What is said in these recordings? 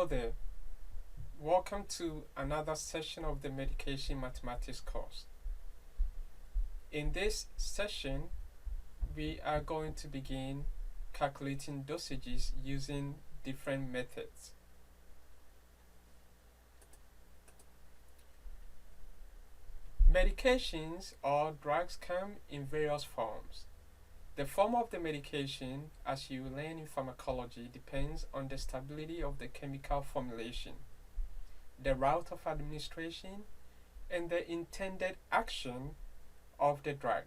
Hello there. Welcome to another session of the Medication Mathematics course. In this session, we are going to begin calculating dosages using different methods. Medications or drugs come in various forms. The form of the medication, as you learn in pharmacology, depends on the stability of the chemical formulation, the route of administration, and the intended action of the drug.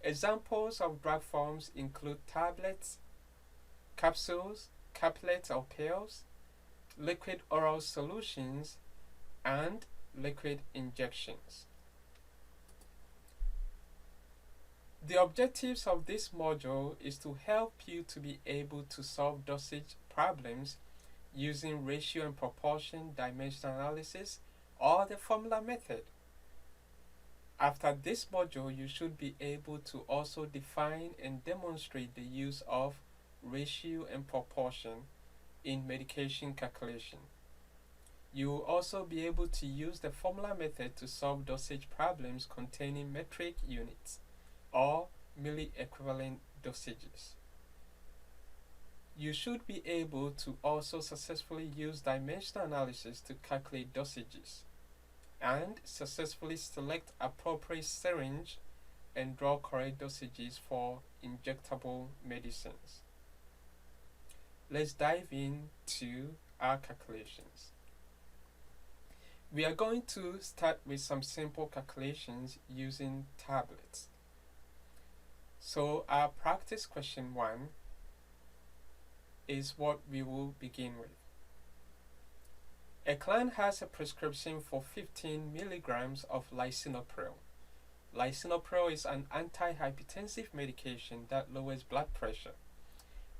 Examples of drug forms include tablets, capsules, caplets or pills, liquid oral solutions, and liquid injections. The objectives of this module is to help you to be able to solve dosage problems using ratio and proportion, dimensional analysis, or the formula method. After this module, you should be able to also define and demonstrate the use of ratio and proportion in medication calculation. You will also be able to use the formula method to solve dosage problems containing metric units or milli-equivalent dosages. You should be able to also successfully use dimensional analysis to calculate dosages and successfully select appropriate syringe and draw correct dosages for injectable medicines. Let's dive into our calculations. We are going to start with some simple calculations using tablets. So our practice question 1 is what we will begin with. A client has a prescription for 15 milligrams of lisinopril. Lisinopril is an antihypertensive medication that lowers blood pressure.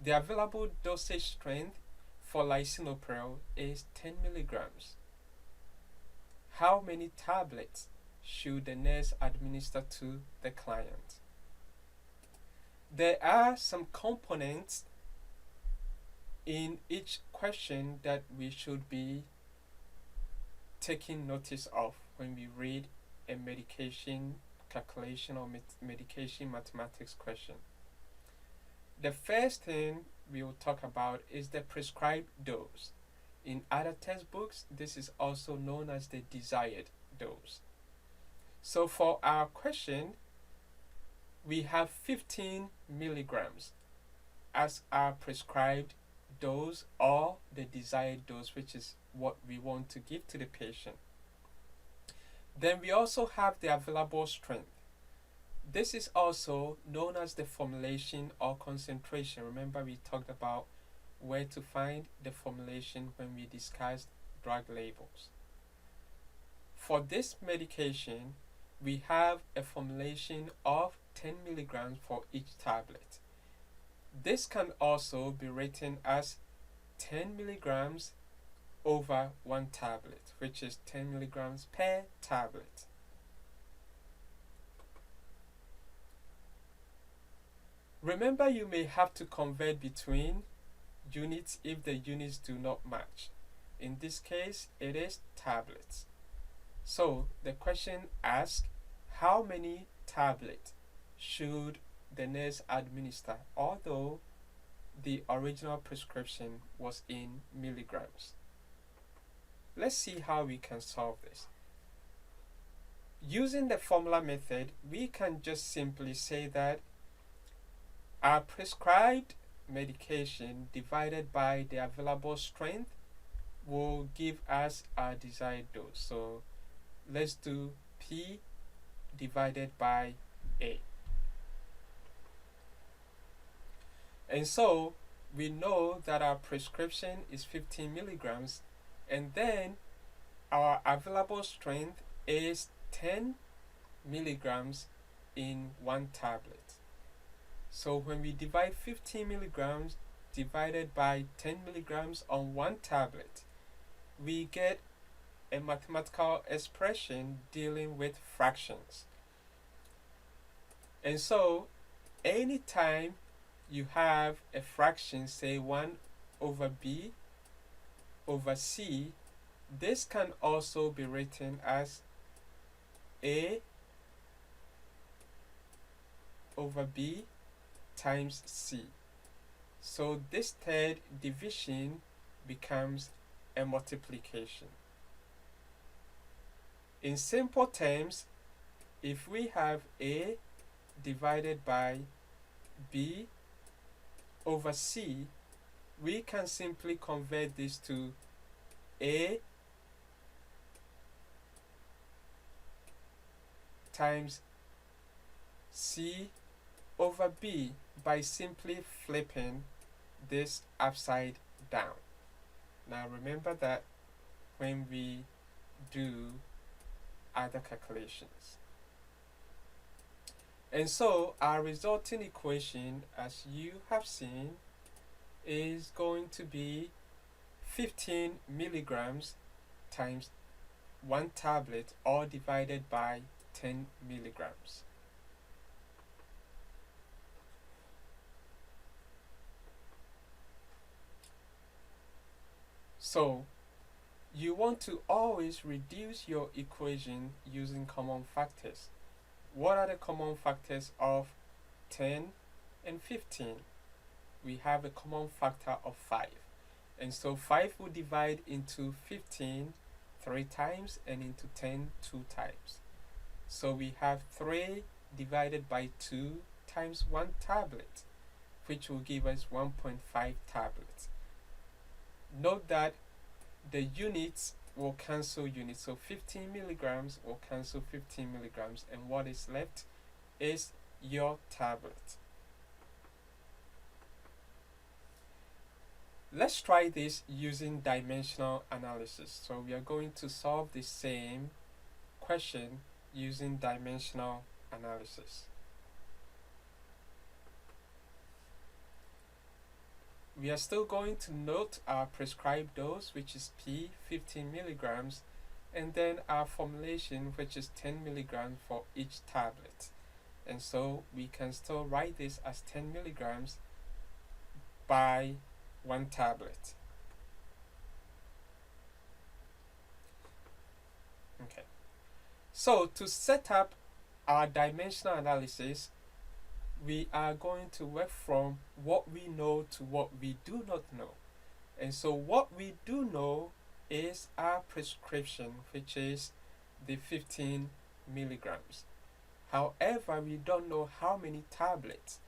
The available dosage strength for lisinopril is 10 milligrams. How many tablets should the nurse administer to the client? There are some components in each question that we should be taking notice of when we read a medication calculation or medication mathematics question. The first thing we will talk about is the prescribed dose. In other textbooks, this is also known as the desired dose. So for our question, we have 15 milligrams as our prescribed dose or the desired dose, which is what we want to give to the patient. Then we also have the available strength. This is also known as the formulation or concentration. Remember, we talked about where to find the formulation when we discussed drug labels. For this medication, we have a formulation of 10 milligrams for each tablet. This can also be written as 10 milligrams over one tablet, which is 10 milligrams per tablet. Remember, you may have to convert between units if the units do not match. In this case, it is tablets. So the question asks, how many tablets should the nurse administer, although the original prescription was in milligrams? Let's see how we can solve this. Using the formula method, we can just simply say that our prescribed medication divided by the available strength will give us our desired dose. So let's do P divided by A. And so we know that our prescription is 15 milligrams, and then our available strength is 10 milligrams in one tablet. So when we divide 15 milligrams divided by 10 milligrams on one tablet, we get a mathematical expression dealing with fractions. And so anytime you have a fraction, say 1 over b, over C, this can also be written as A over B times C. So this third division becomes a multiplication. In simple terms, if we have A divided by B over C, we can simply convert this to A times C over B by simply flipping this upside down. Now remember that when we do other calculations. And so our resulting equation, as you have seen, is going to be 15 milligrams times 1 tablet, or divided by 10 milligrams. So you want to always reduce your equation using common factors. What are the common factors of 10 and 15? We have a common factor of 5. And so 5 will divide into 15 3 times and into 10 2 times. So we have 3 divided by 2 times 1 tablet, which will give us 1.5 tablets. Note that the units will cancel units, so 15 milligrams will cancel 15 milligrams, and what is left is your tablet. Let's try this using dimensional analysis. So we are going to solve the same question using dimensional analysis. We are still going to note our prescribed dose, which is P, 15 milligrams, and then our formulation, which is 10 milligrams for each tablet. And so we can still write this as 10 milligrams by 1 tablet. Okay. So to set up our dimensional analysis, we are going to work from what we know to what we do not know. And so what we do know is our prescription, which is the 15 milligrams. However, we don't know how many tablets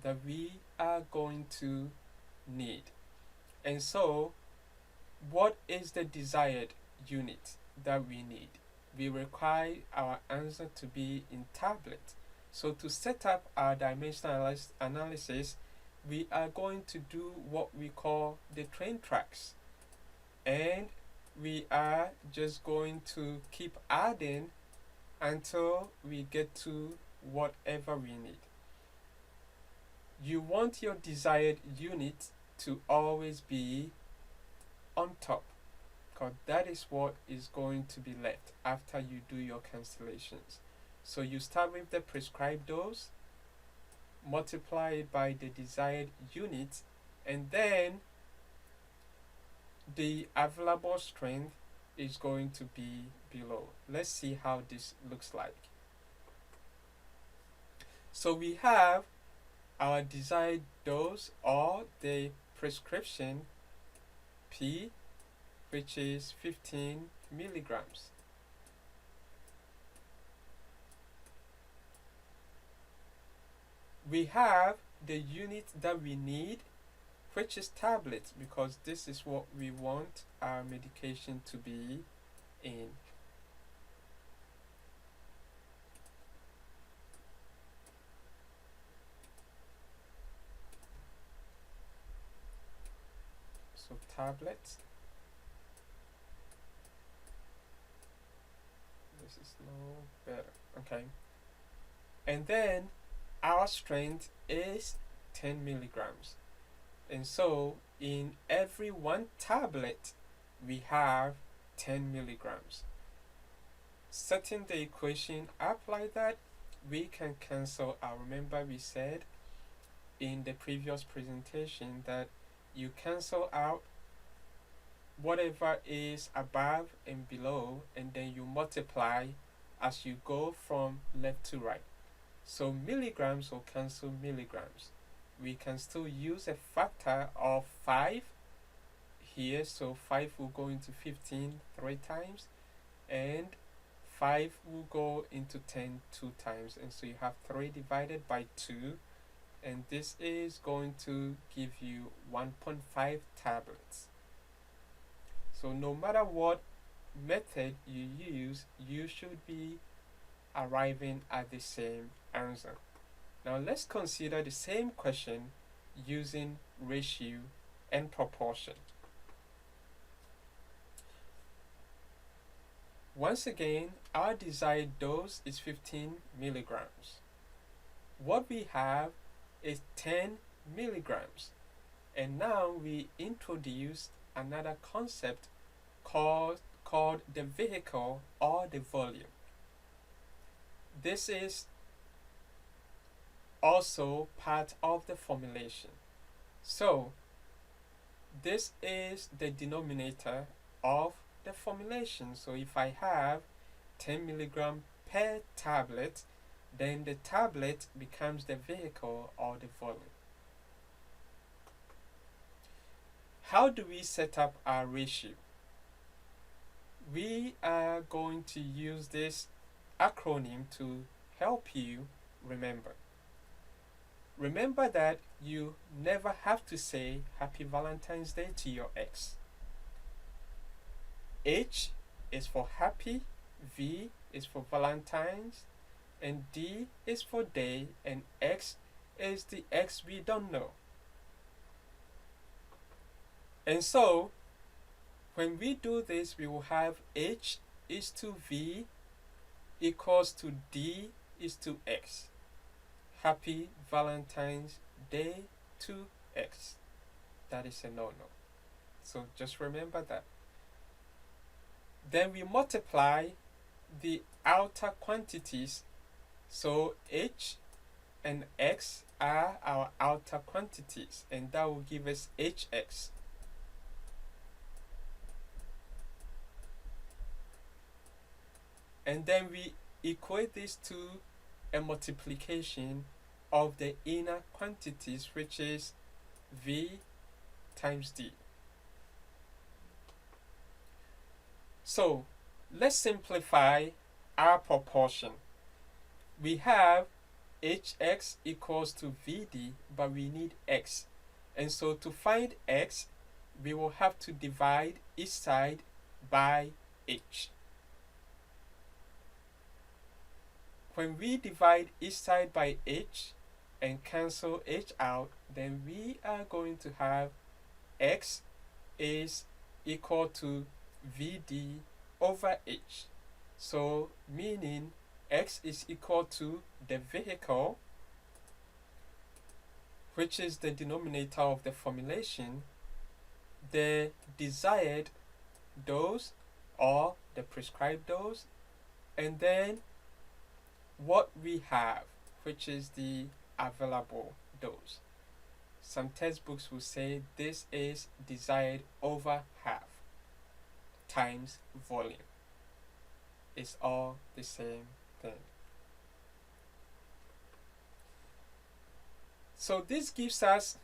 that we are going to need. And so what is the desired unit that we need? We require our answer to be in tablets. So to set up our dimensional analysis, we are going to do what we call the train tracks. And we are just going to keep adding until we get to whatever we need. You want your desired unit to always be on top, because that is what is going to be left after you do your cancellations. So you start with the prescribed dose, multiply it by the desired unit, and then the available strength is going to be below. Let's see how this looks like. So we have our desired dose, or the prescription P, which is 15 milligrams. We have the unit that we need, which is tablets, because this is what we want our medication to be in. So tablets. This is no better. Okay. And then our strength is 10 milligrams. And so in every 1 tablet, we have 10 milligrams. Setting the equation up like that, we can cancel out. Remember we said in the previous presentation that you cancel out whatever is above and below, and then you multiply as you go from left to right. So milligrams will cancel milligrams. We can still use a factor of 5 here, so 5 will go into 15 3 times, and 5 will go into 10 2 times, and so you have 3 divided by 2, and this is going to give you 1.5 tablets. So no matter what method you use, you should be arriving at the same answer. Now let's consider the same question using ratio and proportion. Once again, our desired dose is 15 milligrams. What we have is 10 milligrams. And now we introduce another concept called the vehicle or the volume. This is also part of the formulation. So this is the denominator of the formulation. So if I have 10 milligram per tablet, then the tablet becomes the vehicle or the volume. How do we set up our ratio? We are going to use this acronym to help you remember. Remember that you never have to say Happy Valentine's Day to your ex. H is for happy, V is for Valentine's, and D is for day, and X is the X we don't know. And so, when we do this, we will have H is to V equals to D is to X. Happy Valentine's Day to X. That is a no-no. So just remember that. Then we multiply the outer quantities. So H and X are our outer quantities, and that will give us HX. And then we equate this to a multiplication of the inner quantities, which is V times D. So let's simplify our proportion. We have HX equals to VD, but we need X. And so to find X, we will have to divide each side by H. When we divide each side by H and cancel H out, then we are going to have X is equal to VD over H. So meaning X is equal to the vehicle, which is the denominator of the formulation, the desired dose or the prescribed dose, and then what we have, which is the available dose. Some textbooks will say this is desired over half times volume. It's all the same thing. So this gives us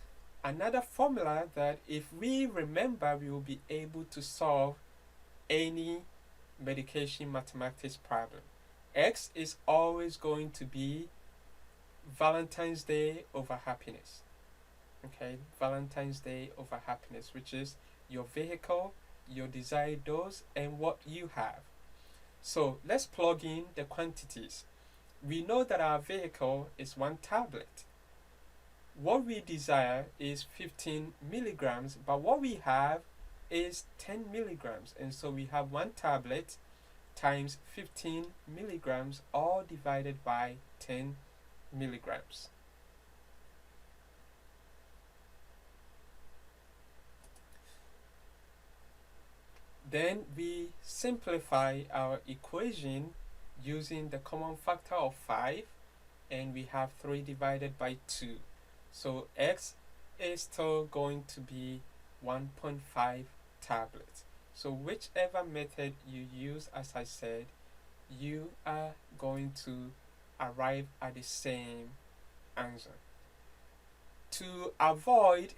another formula that if we remember, we will be able to solve any medication mathematics problem. X is always going to be Valentine's Day over happiness. Okay, Valentine's Day over happiness, which is your vehicle, your desired dose, and what you have. So let's plug in the quantities. We know that our vehicle is 1 tablet. What we desire is 15 milligrams, but what we have is 10 milligrams. And so we have 1 tablet times 15 milligrams, all divided by 10 milligrams. Then we simplify our equation using the common factor of 5, and we have 3 divided by 2. So X is still going to be 1.5 tablets. So whichever method you use, as I said, you are going to arrive at the same answer. To avoid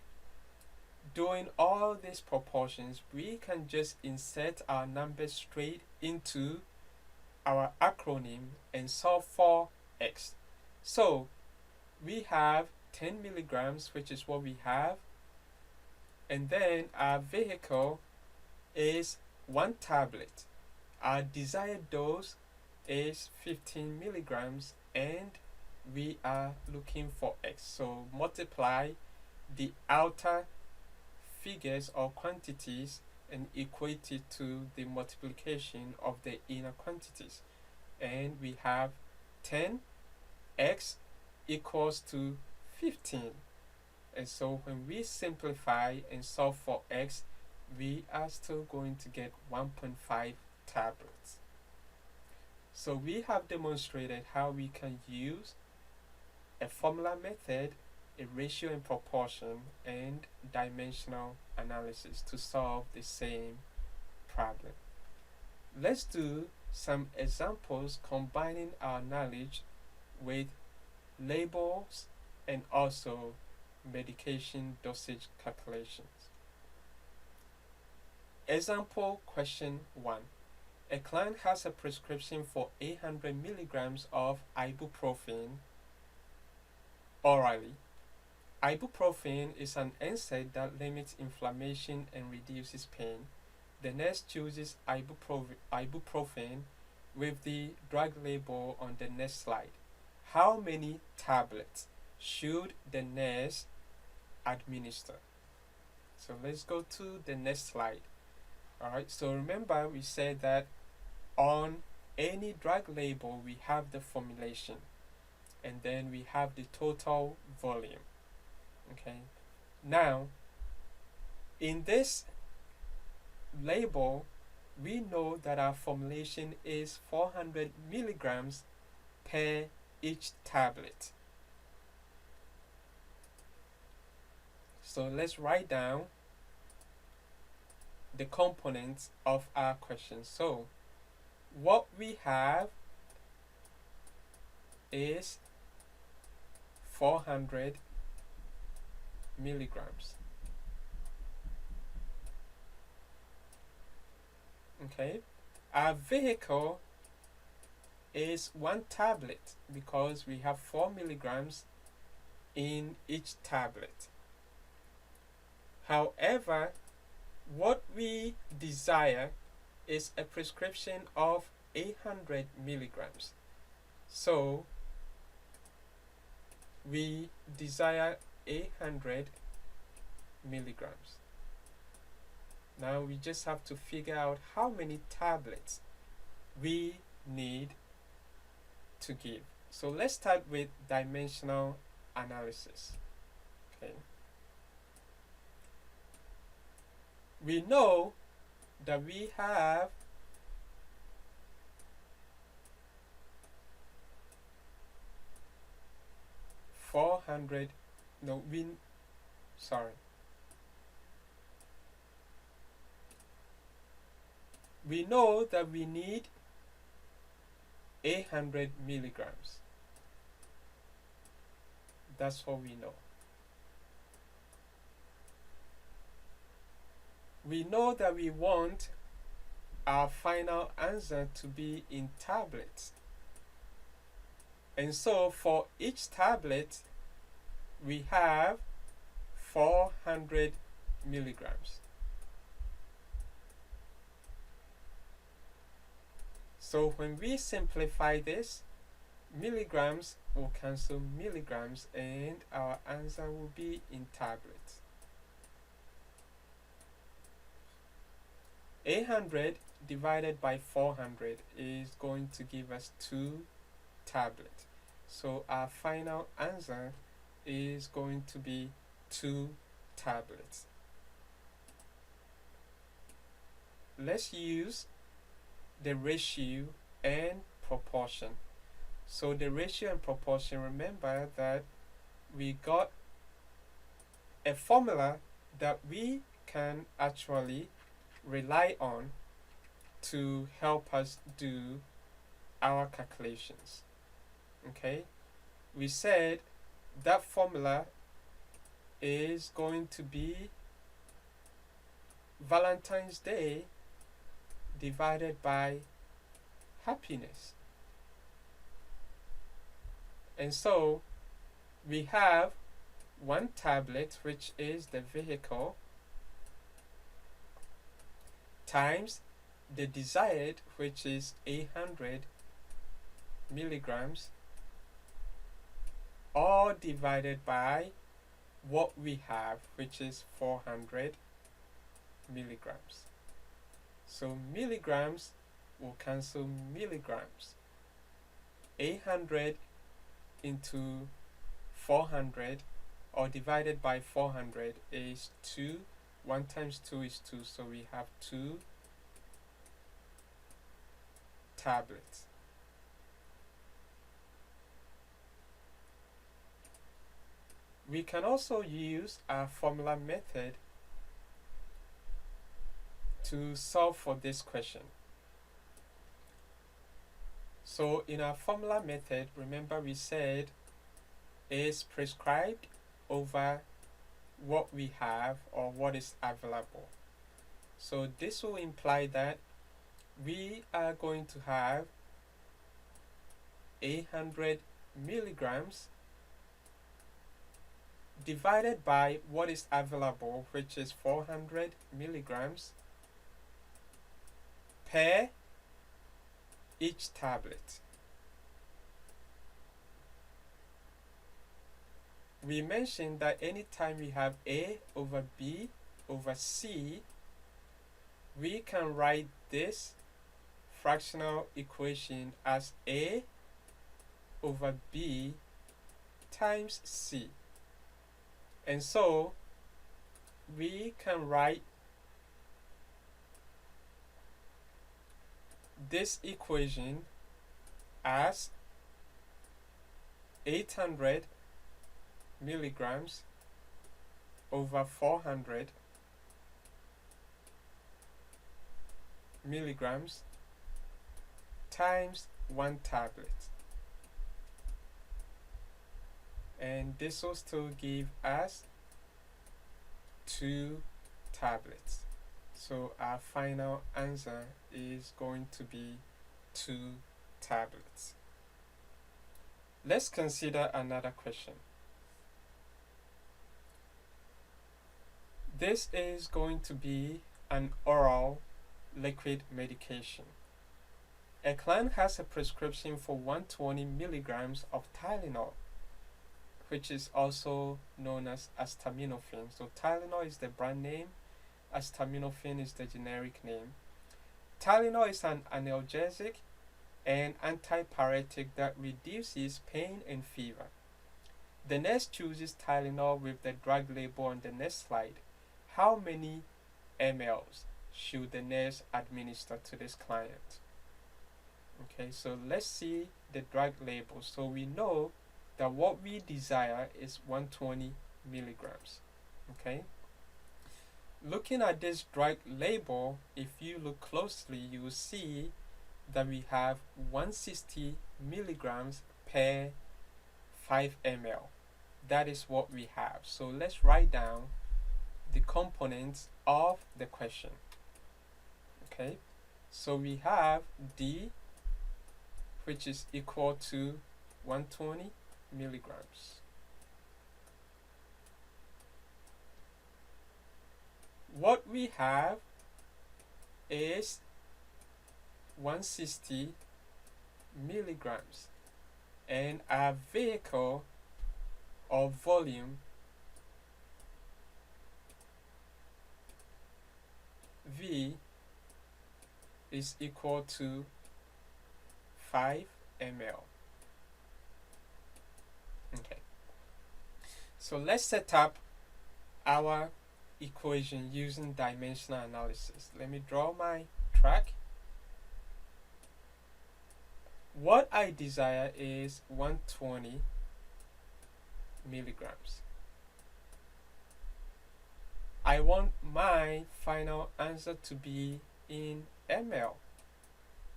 doing all these proportions, we can just insert our numbers straight into our acronym and solve for x. So we have 10 milligrams, which is what we have, and then our vehicle is 1 tablet. Our desired dose is 15 milligrams, and we are looking for x. So multiply the outer figures or quantities and equate it to the multiplication of the inner quantities, and we have 10x equals to 15. And so when we simplify and solve for x, we are still going to get 1.5 tablets. So we have demonstrated how we can use a formula method, a ratio and proportion, and dimensional analysis to solve the same problem. Let's do some examples combining our knowledge with labels and also medication dosage calculations. Example question 1. A client has a prescription for 800 milligrams of ibuprofen orally. Ibuprofen is an NSAID that limits inflammation and reduces pain. The nurse chooses ibuprofen with the drug label on the next slide. How many tablets should the nurse administer? So let's go to the next slide. Alright, so remember we said that on any drug label we have the formulation and then we have the total volume. Okay, now in this label we know that our formulation is 400 milligrams per each tablet. So let's write down the components of our question. So what we have is 400 milligrams. Okay, our vehicle is 1 tablet because we have 4 milligrams in each tablet. However, what we desire is a prescription of 800 milligrams. So we desire 800 milligrams. Now we just have to figure out how many tablets we need to give. So let's start with dimensional analysis. Okay. We know that we have we know that we need 800 milligrams. That's what we know. We know that we want our final answer to be in tablets. And so for each tablet, we have 400 milligrams. So when we simplify this, milligrams will cancel milligrams and our answer will be in tablets. 800 divided by 400 is going to give us 2 tablets. So our final answer is going to be 2 tablets. Let's use the ratio and proportion. So the ratio and proportion, remember that we got a formula that we can actually rely on to help us do our calculations. Okay, we said that formula is going to be Valentine's Day divided by happiness. And so we have one tablet, which is the vehicle, times the desired, which is 800 milligrams, all divided by what we have, which is 400 milligrams. So milligrams will cancel milligrams. 800 into 400, or divided by 400, is 2. 1 times 2 is 2, so we have 2 tablets. We can also use our formula method to solve for this question. So in our formula method, remember we said is prescribed over what we have or what is available. So this will imply that we are going to have 800 milligrams divided by what is available, which is 400 milligrams per each tablet. We mentioned that anytime we have A over B over C, we can write this fractional equation as A over B times C. And so we can write this equation as 800 milligrams over 400 milligrams times 1 tablet. And this will still give us 2 tablets. So our final answer is going to be 2 tablets. Let's consider another question. This is going to be an oral liquid medication. A client has a prescription for 120 milligrams of Tylenol, which is also known as acetaminophen. So Tylenol is the brand name, acetaminophen is the generic name. Tylenol is an analgesic and antipyretic that reduces pain and fever. The nurse chooses Tylenol with the drug label on the next slide. How many mLs should the nurse administer to this client? Okay, so let's see the drug label. So we know that what we desire is 120 milligrams. Okay, looking at this drug label, if you look closely, you will see that we have 160 milligrams per 5 ml. That is what we have. So let's write down the components of the question. Okay, so we have D, which is equal to 120 milligrams. What we have is 160 milligrams, and our vehicle or volume V is equal to 5 ml. Okay, so let's set up our equation using dimensional analysis. Let me draw my track. What I desire is 120 milligrams. I want my final answer to be in ml.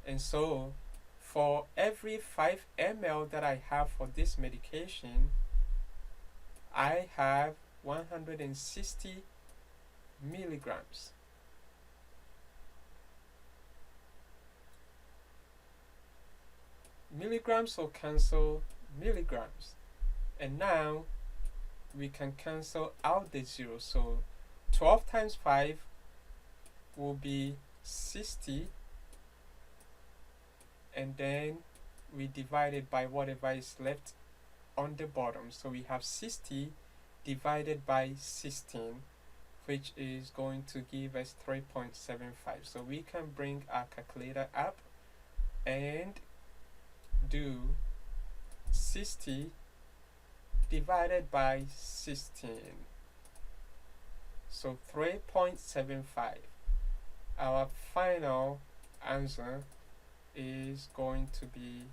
And so for every 5 ml that I have for this medication, I have 160 milligrams. Milligrams will cancel milligrams. And now we can cancel out the zero. So 12 times 5 will be 60, and then we divide it by whatever is left on the bottom. So we have 60 divided by 16, which is going to give us 3.75. So we can bring our calculator up and do 60 divided by 16. So 3.75. Our final answer is going to be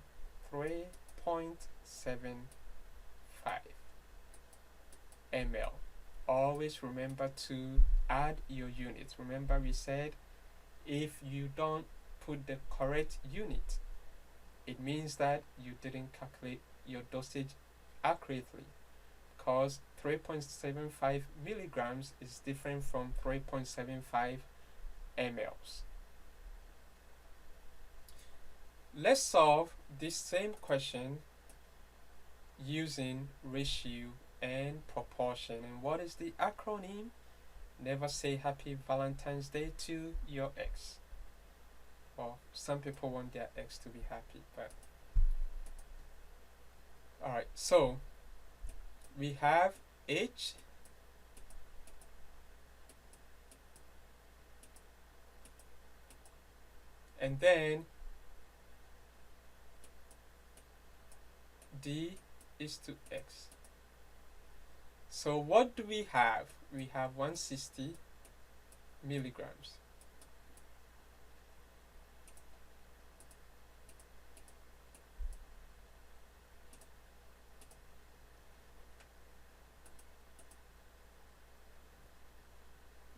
3.75 ml. Always remember to add your units. Remember we said if you don't put the correct unit, it means that you didn't calculate your dosage accurately, because 3.75 milligrams is different from 3.75 mLs. Let's solve this same question using ratio and proportion. And what is the acronym? Never say Happy Valentine's Day to your ex. Well, some people want their ex to be happy, but alright, so we have H and then D is to X. So what do we have? We have 160 milligrams.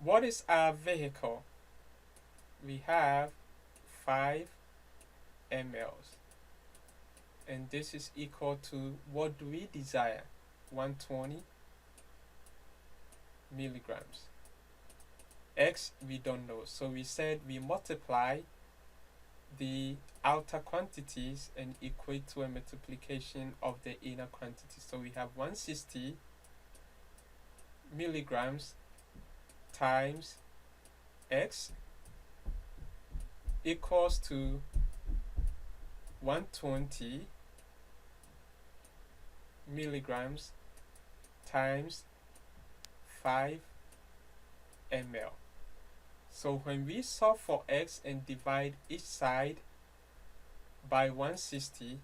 What is our vehicle? We have 5 mLs. And this is equal to, what do we desire? 120 milligrams. X we don't know, so we said we multiply the outer quantities and equate to a multiplication of the inner quantity. So we have 160 milligrams times X equals to 120 milligrams times 5 ml. So when we solve for X and divide each side by 160,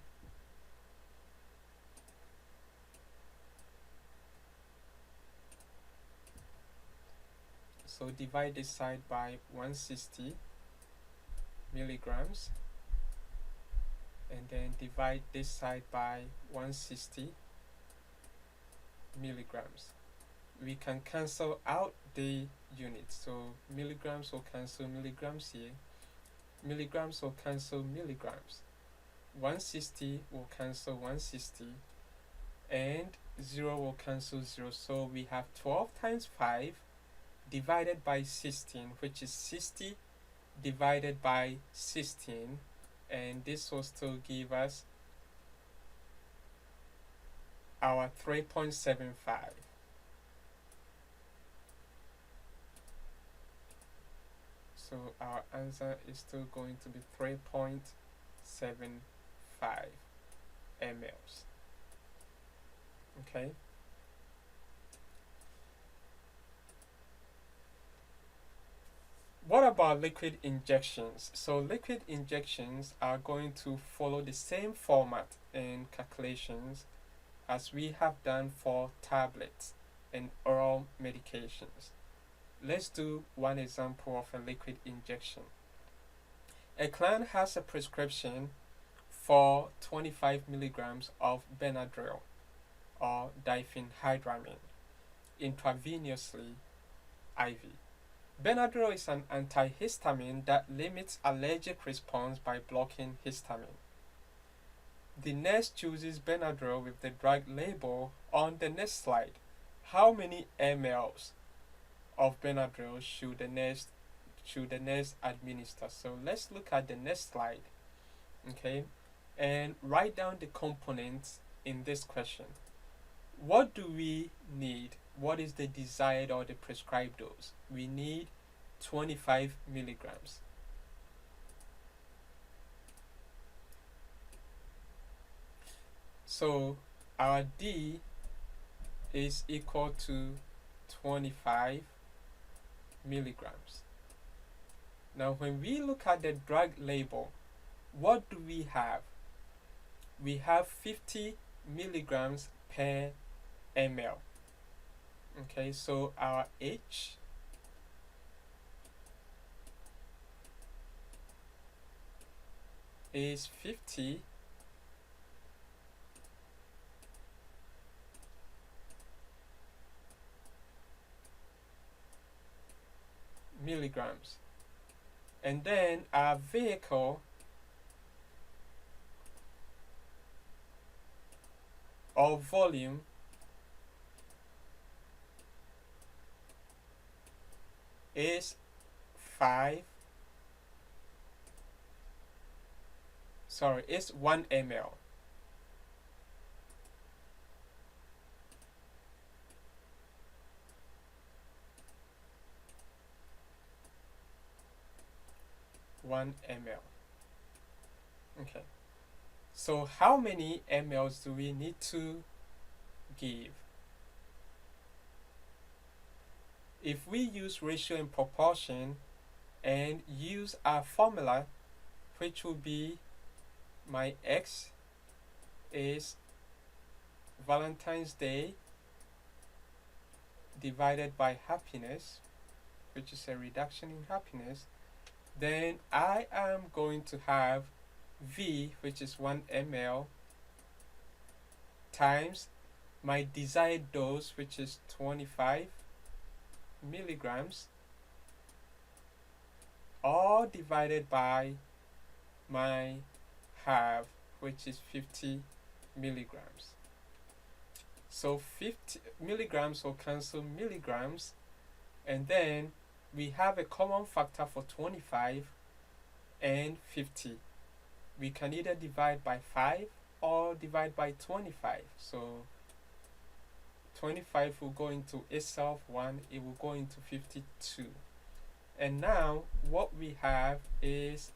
so divide this side by 160 milligrams and then divide this side by 160 milligrams. We can cancel out the units, so milligrams will cancel milligrams here, milligrams will cancel milligrams, 160 will cancel 160, and 0 will cancel 0. So we have 12 times 5 divided by 16, which is 60 divided by 16, and this will still give us our 3.75. So our answer is still going to be 3.75 mLs. Okay. What about liquid injections? So liquid injections are going to follow the same format and calculations as we have done for tablets and oral medications. Let's do one example of a liquid injection. A client has a prescription for 25 milligrams of Benadryl or diphenhydramine intravenously IV. Benadryl is an antihistamine that limits allergic response by blocking histamine. The nurse chooses Benadryl with the drug label on the next slide. How many mLs of Benadryl should the nurse administer? So let's look at the next slide, okay, and write down the components in this question. What do we need? What is the desired or the prescribed dose? We need 25 milligrams. So our D is equal to 25 milligrams. Now when we look at the drug label, what do we have? We have 50 milligrams per ml. Okay, so our H is 50 milligrams. And then our vehicle or volume is 1 ml. Okay. So how many mLs do we need to give? If we use ratio and proportion and use our formula, which will be my X is Valentine's Day divided by happiness, which is a reduction in happiness, then I am going to have V, which is 1 ml, times my desired dose, which is 25 milligrams, all divided by my half, which is 50 milligrams. So 50 milligrams will cancel milligrams, and then we have a common factor for 25 and 50. We can either divide by 5 or divide by 25. So 25 will go into itself 1, it will go into 52. And now what we have is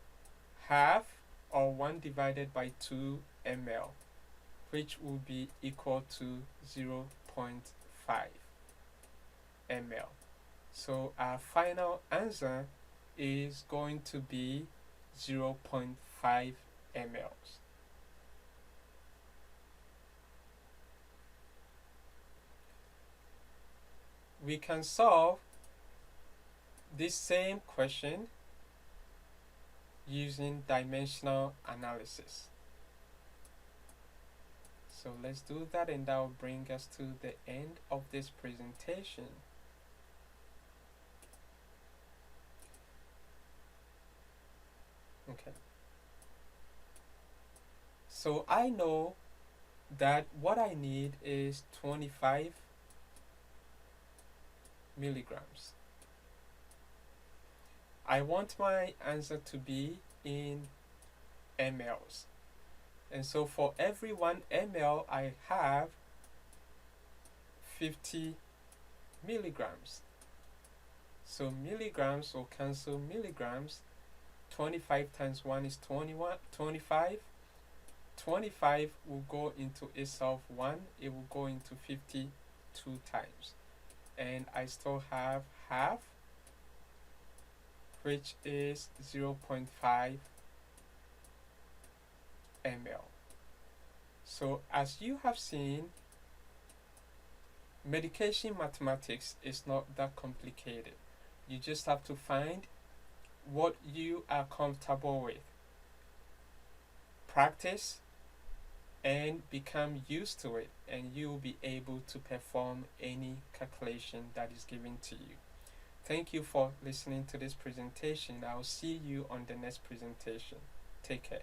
half or 1 divided by 2 ml, which will be equal to 0.5 ml. So our final answer is going to be 0.5 mLs. We can solve this same question using dimensional analysis. So let's do that, and that will bring us to the end of this presentation. Okay. So I know that what I need is 25 milligrams. I want my answer to be in mLs. And so for every 1 ml, I have 50 milligrams. So milligrams will cancel milligrams. 25 times 1 is 25. 25 will go into itself 1. It will go into 52 times. And I still have half, which is 0.5 ml. So as you have seen, medication mathematics is not that complicated. You just have to find what you are comfortable with, practice, and become used to it, and you will be able to perform any calculation that is given to you. Thank you for listening to this presentation. I'll see you on the next presentation. Take care.